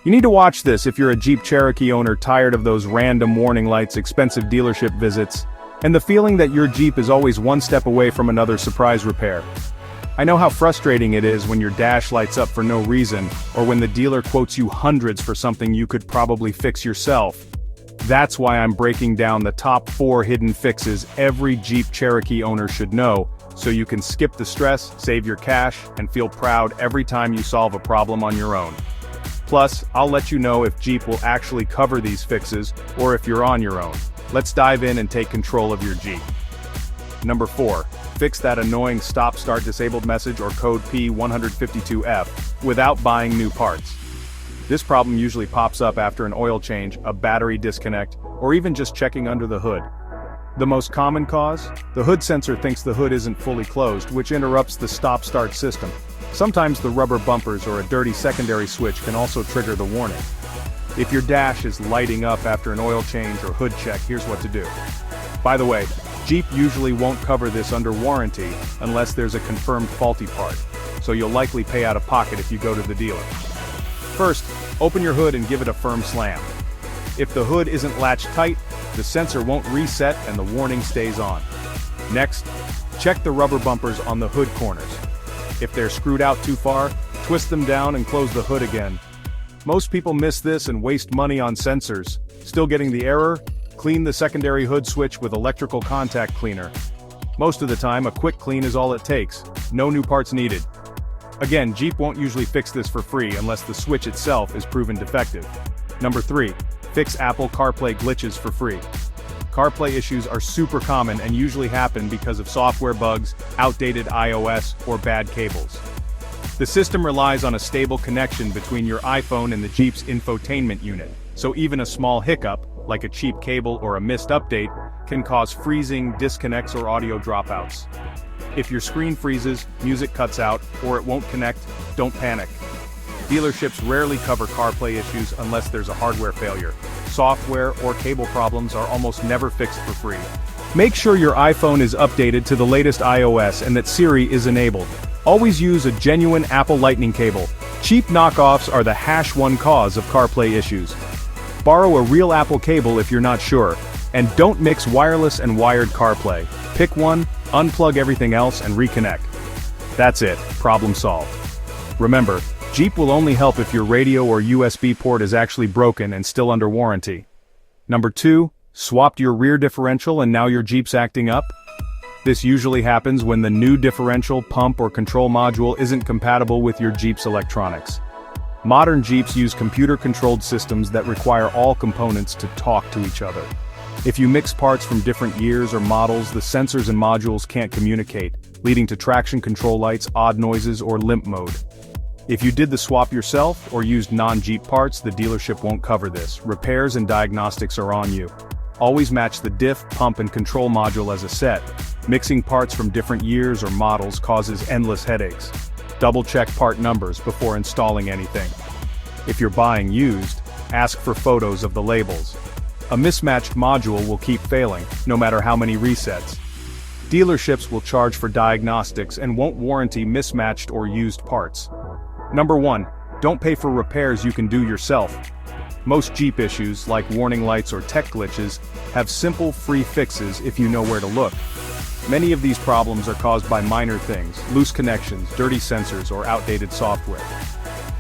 You need to watch this if you're a Jeep Cherokee owner tired of those random warning lights, expensive dealership visits, and the feeling that your Jeep is always one step away from another surprise repair. I know how frustrating it is when your dash lights up for no reason, or when the dealer quotes you hundreds for something you could probably fix yourself. That's why I'm breaking down the top 4 hidden fixes every Jeep Cherokee owner should know, so you can skip the stress, save your cash, and feel proud every time you solve a problem on your own. Plus, I'll let you know if Jeep will actually cover these fixes, or if you're on your own. Let's dive in and take control of your Jeep. Number 4. Fix that annoying stop-start disabled message or code P152F, without buying new parts. This problem usually pops up after an oil change, a battery disconnect, or even just checking under the hood. The most common cause? The hood sensor thinks the hood isn't fully closed, which interrupts the stop-start system. Sometimes the rubber bumpers or a dirty secondary switch can also trigger the warning. If your dash is lighting up after an oil change or hood check, here's what to do. By the way, Jeep usually won't cover this under warranty unless there's a confirmed faulty part, so you'll likely pay out of pocket if you go to the dealer. First, open your hood and give it a firm slam. If the hood isn't latched tight, the sensor won't reset and the warning stays on. Next, check the rubber bumpers on the hood corners. If they're screwed out too far, twist them down and close the hood again. Most people miss this and waste money on sensors. Still getting the error? Clean the secondary hood switch with electrical contact cleaner. Most of the time, a quick clean is all it takes. No new parts needed. Again, Jeep won't usually fix this for free unless the switch itself is proven defective. Number 3. Fix Apple CarPlay glitches for free. CarPlay issues are super common and usually happen because of software bugs, outdated iOS, or bad cables. The system relies on a stable connection between your iPhone and the Jeep's infotainment unit, so even a small hiccup, like a cheap cable or a missed update, can cause freezing, disconnects, or audio dropouts. If your screen freezes, music cuts out, or it won't connect, don't panic. Dealerships rarely cover CarPlay issues unless there's a hardware failure. Software or cable problems are almost never fixed for free. Make sure your iPhone is updated to the latest iOS and that Siri is enabled. Always use a genuine Apple Lightning cable. Cheap knockoffs are the #1 cause of CarPlay issues. Borrow a real Apple cable if you're not sure. And don't mix wireless and wired CarPlay. Pick one, unplug everything else, and reconnect. That's it, problem solved. Remember, Jeep will only help if your radio or USB port is actually broken and still under warranty. Number 2, swapped your rear differential and now your Jeep's acting up? This usually happens when the new differential, pump, or control module isn't compatible with your Jeep's electronics. Modern Jeeps use computer-controlled systems that require all components to talk to each other. If you mix parts from different years or models, the sensors and modules can't communicate, leading to traction control lights, odd noises, or limp mode. If you did the swap yourself or used non-Jeep parts, the dealership won't cover this. Repairs and diagnostics are on you. Always match the diff, pump, and control module as a set. Mixing parts from different years or models causes endless headaches. Double-check part numbers before installing anything. If you're buying used, ask for photos of the labels. A mismatched module will keep failing, no matter how many resets. Dealerships will charge for diagnostics and won't warranty mismatched or used parts. Number 1, don't pay for repairs you can do yourself. Most Jeep issues, like warning lights or tech glitches, have simple, free fixes if you know where to look. Many of these problems are caused by minor things, loose connections, dirty sensors, or outdated software.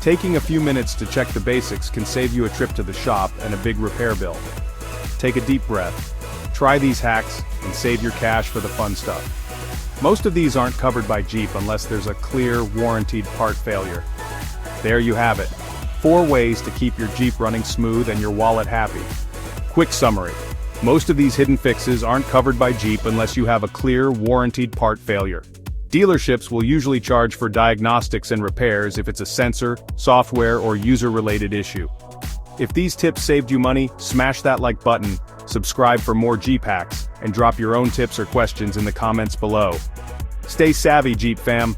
Taking a few minutes to check the basics can save you a trip to the shop and a big repair bill. Take a deep breath. Try these hacks and save your cash for the fun stuff. Most of these aren't covered by Jeep unless there's a clear, warranted part failure. There you have it. 4 ways to keep your Jeep running smooth and your wallet happy. Quick summary. Most of these hidden fixes aren't covered by Jeep unless you have a clear, warranted part failure. Dealerships will usually charge for diagnostics and repairs if it's a sensor, software, or user-related issue. If these tips saved you money, smash that like button, subscribe for more Jeep hacks, and drop your own tips or questions in the comments below. Stay savvy, Jeep fam.